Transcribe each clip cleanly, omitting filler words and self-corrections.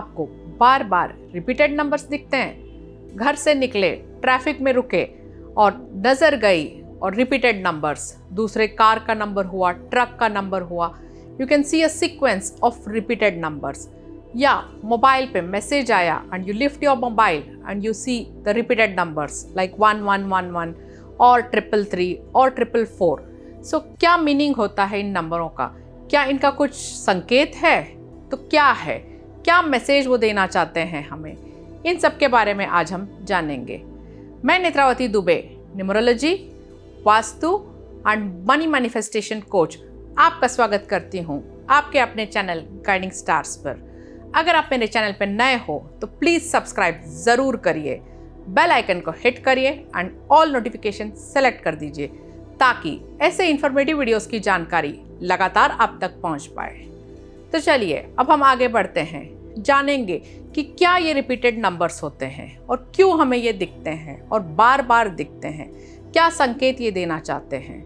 आपको बार बार repeated numbers दिखते हैं? घर से निकले, ट्रैफिक में रुके और नजर गई और रिपीटेड नंबर्स, दूसरे कार का नंबर हुआ, ट्रक का नंबर हुआ, you can see a sequence of repeated numbers. या मोबाइल पे मैसेज आया and you lift your mobile and you see the repeated numbers like 1111 और 333 और 444। सो क्या मीनिंग होता है इन नंबरों का? क्या इनका कुछ संकेत है? तो क्या है, क्या मैसेज वो देना चाहते हैं हमें? इन सब के बारे में आज हम जानेंगे। मैं Netravati Dubey, numerology, vastu and money manifestation coach, आपका स्वागत करती हूँ आपके अपने चैनल गाइडिंग स्टार्स पर। अगर आप मेरे चैनल पर नए हो तो प्लीज़ सब्सक्राइब ज़रूर करिए, बेल आइकन को हिट करिए एंड ऑल नोटिफिकेशन सेलेक्ट कर दीजिए ताकि ऐसे इन्फॉर्मेटिव वीडियोस की जानकारी लगातार आप तक पहुंच पाए। तो चलिए अब हम आगे बढ़ते हैं, जानेंगे कि क्या ये रिपीटेड नंबर्स होते हैं और क्यों हमें ये दिखते हैं और बार बार दिखते हैं, क्या संकेत ये देना चाहते हैं।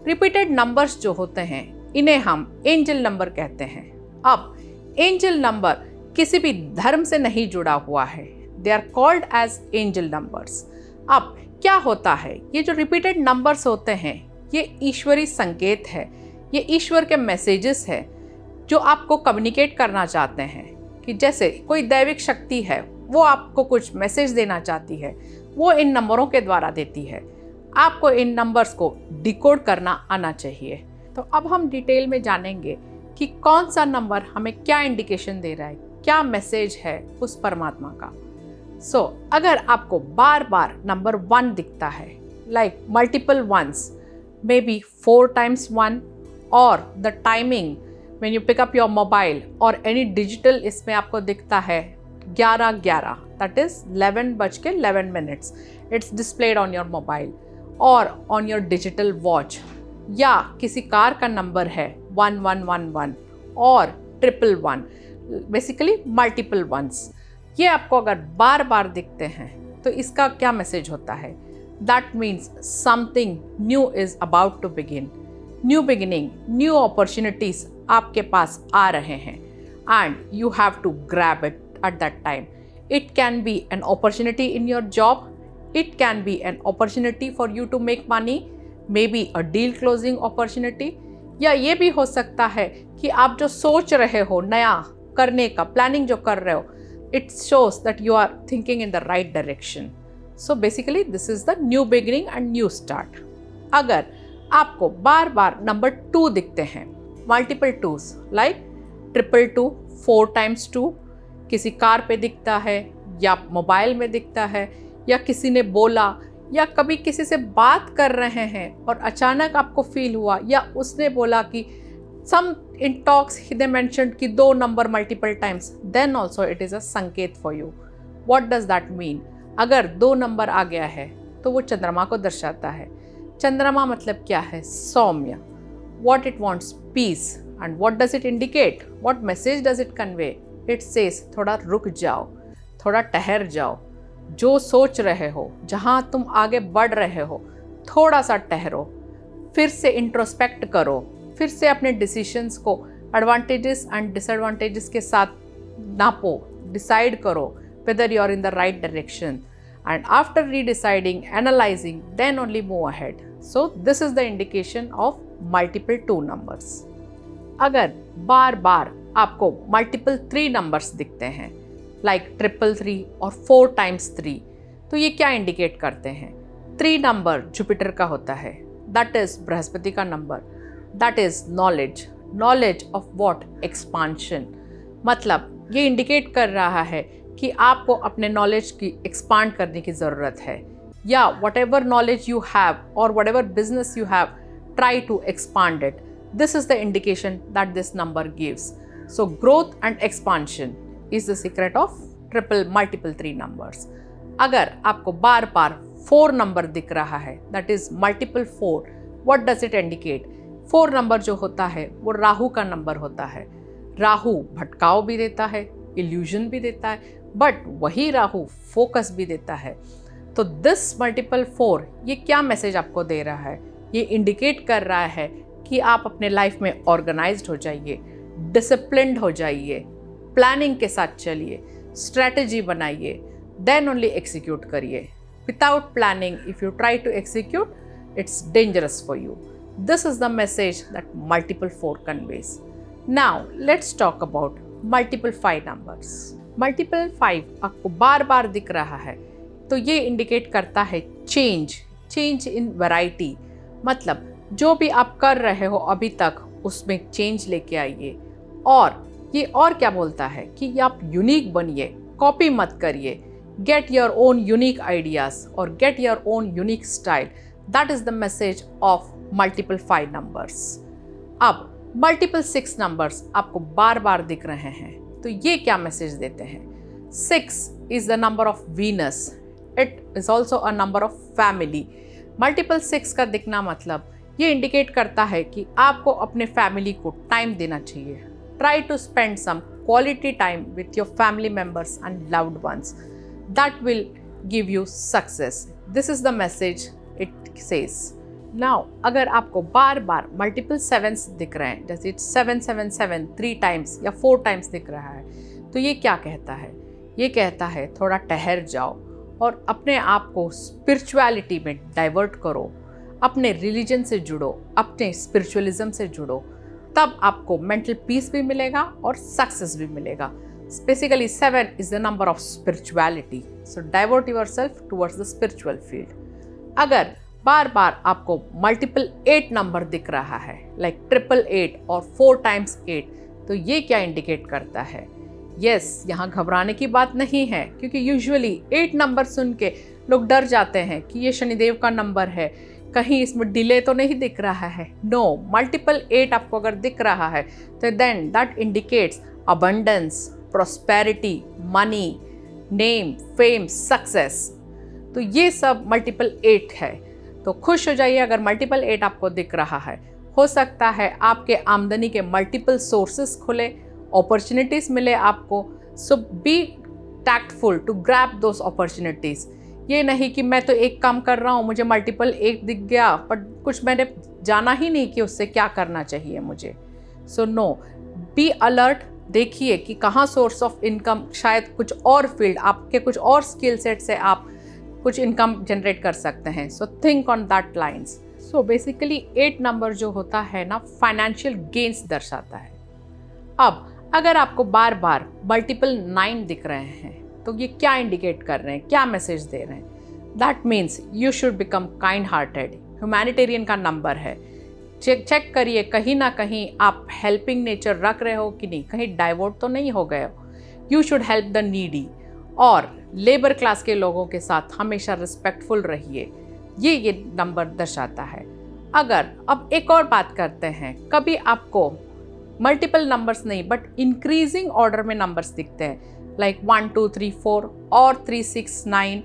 रिपीटेड नंबर्स जो होते हैं इन्हें हम एंजल नंबर कहते हैं। अब एंजल नंबर किसी भी धर्म से नहीं जुड़ा हुआ है, they are called as angel numbers. अब क्या होता है, ये जो रिपीटेड नंबर्स होते हैं ये ईश्वरी संकेत है, ये ईश्वर के मैसेजेस है जो आपको कम्युनिकेट करना चाहते हैं कि जैसे कोई दैविक शक्ति है वो आपको कुछ मैसेज देना चाहती है, वो इन नंबरों के द्वारा देती है। आपको इन नंबर्स को डिकोड करना आना चाहिए। तो अब हम डिटेल में जानेंगे कि कौन सा नंबर हमें क्या इंडिकेशन दे रहा है, क्या मैसेज है उस परमात्मा का। अगर आपको बार बार नंबर 1 दिखता है, like multiple ones, may be 4 times 1, और the timing when you pick up your mobile और एनी डिजिटल इसमें आपको दिखता है 11:11, that is 11:11, it's displayed on your mobile और ऑन योर डिजिटल वॉच। या किसी कार का नंबर है 1111 और 111, बेसिकली मल्टीपल वंस, ये आपको अगर बार बार दिखते हैं तो इसका क्या मैसेज होता है? That means something new is about to begin, new beginning, new opportunities आपके पास आ रहे हैं and you have to grab it at that time. It can be an opportunity in your job, it can be an opportunity for you to make money, may be a deal closing opportunity, या ये भी हो सकता है कि आप जो सोच रहे हो नया करने का, प्लानिंग जो कर रहे हो, it shows that you are thinking in the right direction. So basically this is the new beginning and new start. अगर आपको बार बार नंबर 2 दिखते हैं, मल्टीपल 2s like 222, 4 times 2, किसी कार पे दिखता है या मोबाइल में दिखता है या किसी ने बोला या कभी किसी से बात कर रहे हैं और अचानक आपको फील हुआ या उसने बोला कि some in talks they mentioned कि 2 number multiple times, then also it is a संकेत for you. What does that mean? अगर 2 नंबर आ गया है तो वो चंद्रमा को दर्शाता है। चंद्रमा मतलब क्या है? सौम्य। What it wants? Peace. And what does it indicate? What message does it convey? It says थोड़ा रुक जाओ, थोड़ा ठहर जाओ, जो सोच रहे हो, जहाँ तुम आगे बढ़ रहे हो, थोड़ा सा ठहरो, फिर से इंट्रोस्पेक्ट करो, फिर से अपने डिसीशंस को एडवांटेजेस एंड डिसएडवांटेजेस के साथ नापो, डिसाइड करो whether you are in the right direction, and after redeciding, analyzing, then only move ahead. So this is the indication of multiple 2 numbers. अगर बार बार आपको multiple 3 numbers दिखते हैं, like 333 और 4 times 3, तो ये क्या इंडिकेट करते हैं? 3 नंबर जुपिटर का होता है, that is बृहस्पति का number, that is knowledge of what? expansion। मतलब ये इंडिकेट कर रहा है कि आपको अपने नॉलेज की एक्सपांड करने की ज़रूरत है, या whatever knowledge you have or whatever business you have, try to expand it. This is the indication that this number gives. So growth and expansion is the secret of multiple 3 numbers. अगर आपको बार बार 4 number दिख रहा है, that is multiple 4, what does it indicate? 4 number जो होता है वो राहु का नंबर होता है। राहु भटकाव भी देता है, इल्यूजन भी देता है, बट वही राहु फोकस भी देता है। तो दिस मल्टीपल 4 ये क्या मैसेज आपको दे रहा है? ये इंडिकेट कर रहा है कि आप अपने लाइफ में ऑर्गेनाइज्ड हो जाइए, डिसिप्लिन्ड हो जाइए, प्लानिंग के साथ चलिए, स्ट्रैटेजी बनाइए, देन ओनली एग्जीक्यूट करिए। Without planning if you try to execute, it's dangerous for you. This is the message that multiple 4 conveys. Now let's talk about multiple 5 numbers. Multiple 5 आपको बार बार दिख रहा है तो ये इंडिकेट करता है चेंज इन वैरायटी। मतलब जो भी आप कर रहे हो अभी तक उसमें चेंज लेके आइए। और ये और क्या बोलता है कि आप यूनिक बनिए, कॉपी मत करिए। Get your own unique ideas और get your own unique style. That is the message of multiple 5 numbers. अब multiple 6 numbers आपको बार बार दिख रहे हैं तो ये क्या मैसेज देते हैं? 6 is the number of Venus. It is also a number of family. Multiple 6 का दिखना मतलब ये इंडिकेट करता है कि आपको अपने फैमिली को टाइम देना चाहिए। Try to spend some quality time with your family members and loved ones. That will give you success. This is the message it says. Now अगर आपको बार बार मल्टीपल 7s दिख रहे हैं, जैसे 777 3 टाइम्स या 4 टाइम्स दिख रहा है, तो ये क्या कहता है? ये कहता है थोड़ा ठहर जाओ और अपने आप को स्पिरिचुअलिटी में डाइवर्ट करो, अपने रिलीजन से जुड़ो, अपने स्पिरिचुअलिज्म से जुड़ो, तब आपको मेंटल पीस भी मिलेगा और सक्सेस भी मिलेगा। Basically 7 is the number of spirituality. So divert yourself towards the spiritual field. अगर बार बार आपको मल्टीपल 8 नंबर दिख रहा है, लाइक 888 और 4 टाइम्स 8, तो ये क्या इंडिकेट करता है? यस, यहाँ घबराने की बात नहीं है, क्योंकि यूजुअली 8 नंबर सुन के लोग डर जाते हैं कि ये शनिदेव का नंबर है, कहीं इसमें डिले तो नहीं दिख रहा है। नो, मल्टीपल 8 आपको अगर दिख रहा है तो then that indicates abundance, prosperity, money, name, fame, success. तो ये सब मल्टीपल 8 है। तो खुश हो जाइए अगर मल्टीपल 8 आपको दिख रहा है। हो सकता है आपके आमदनी के मल्टीपल सोर्सेस खुले, अपॉर्चुनिटीज़ मिले आपको। So be tactful to grab those opportunities. ये नहीं कि मैं तो एक काम कर रहा हूँ, मुझे मल्टीपल 8 दिख गया पर कुछ मैंने जाना ही नहीं कि उससे क्या करना चाहिए मुझे। So no, be alert. देखिए कि कहाँ सोर्स ऑफ इनकम, शायद कुछ और फील्ड, आपके कुछ और स्किल सेट से आप कुछ इनकम जनरेट कर सकते हैं। So think on that lines. So basically 8 number जो होता है ना, फाइनेंशियल गेन्स दर्शाता है। अब अगर आपको बार बार मल्टीपल 9 दिख रहे हैं तो ये क्या इंडिकेट कर रहे हैं, क्या मैसेज दे रहे हैं? That means you should become kind hearted. Humanitarian का नंबर है। चेक करिए कहीं ना कहीं आप हेल्पिंग नेचर रख रहे हो कि नहीं, कहीं डाइवर्ट तो नहीं हो गए हो। You should help the needy. और लेबर क्लास के लोगों के साथ हमेशा रिस्पेक्टफुल रहिए, ये नंबर दर्शाता है। अगर अब एक और बात करते हैं, कभी आपको मल्टीपल नंबर्स नहीं बट इंक्रीजिंग ऑर्डर में नंबर्स दिखते हैं, लाइक 1 2 3 4 और 3 6 9,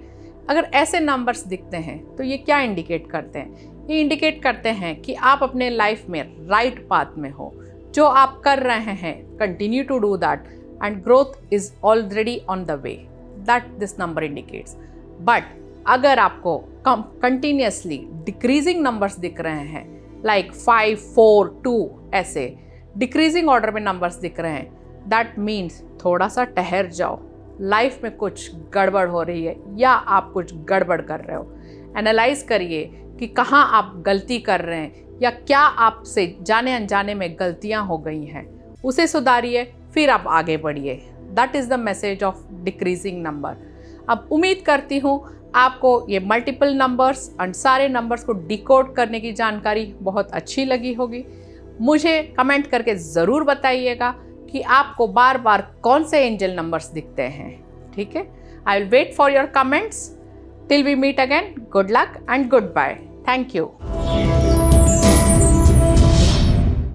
अगर ऐसे नंबर्स दिखते हैं तो ये क्या इंडिकेट करते हैं? ये इंडिकेट करते हैं कि आप अपने लाइफ में राइट पाथ में हो। जो आप कर रहे हैं, continue to do that and growth is already on the way. That this number indicates. But अगर आपको कंटिन्यूसली डिक्रीजिंग नंबर्स दिख रहे हैं, लाइक 5 4 2, ऐसे डिक्रीजिंग ऑर्डर में नंबर्स दिख रहे हैं, दैट मीन्स थोड़ा सा ठहर जाओ, लाइफ में कुछ गड़बड़ हो रही है या आप कुछ गड़बड़ कर रहे हो। एनालाइज करिए कि कहाँ आप गलती कर रहे हैं या क्या आपसे जाने अनजाने में गलतियाँ हो गई हैं, उसे सुधारिए, फिर आप आगे बढ़िए। That is the message of decreasing number. अब उम्मीद करती हूँ आपको ये मल्टीपल नंबर्स एंड सारे नंबर्स को डिकोड करने की जानकारी बहुत अच्छी लगी होगी। मुझे कमेंट करके ज़रूर बताइएगा कि आपको बार बार कौन से एंजल नंबर्स दिखते हैं। ठीक है, I will wait for your comments. Till we meet again, good luck and goodbye. Thank you.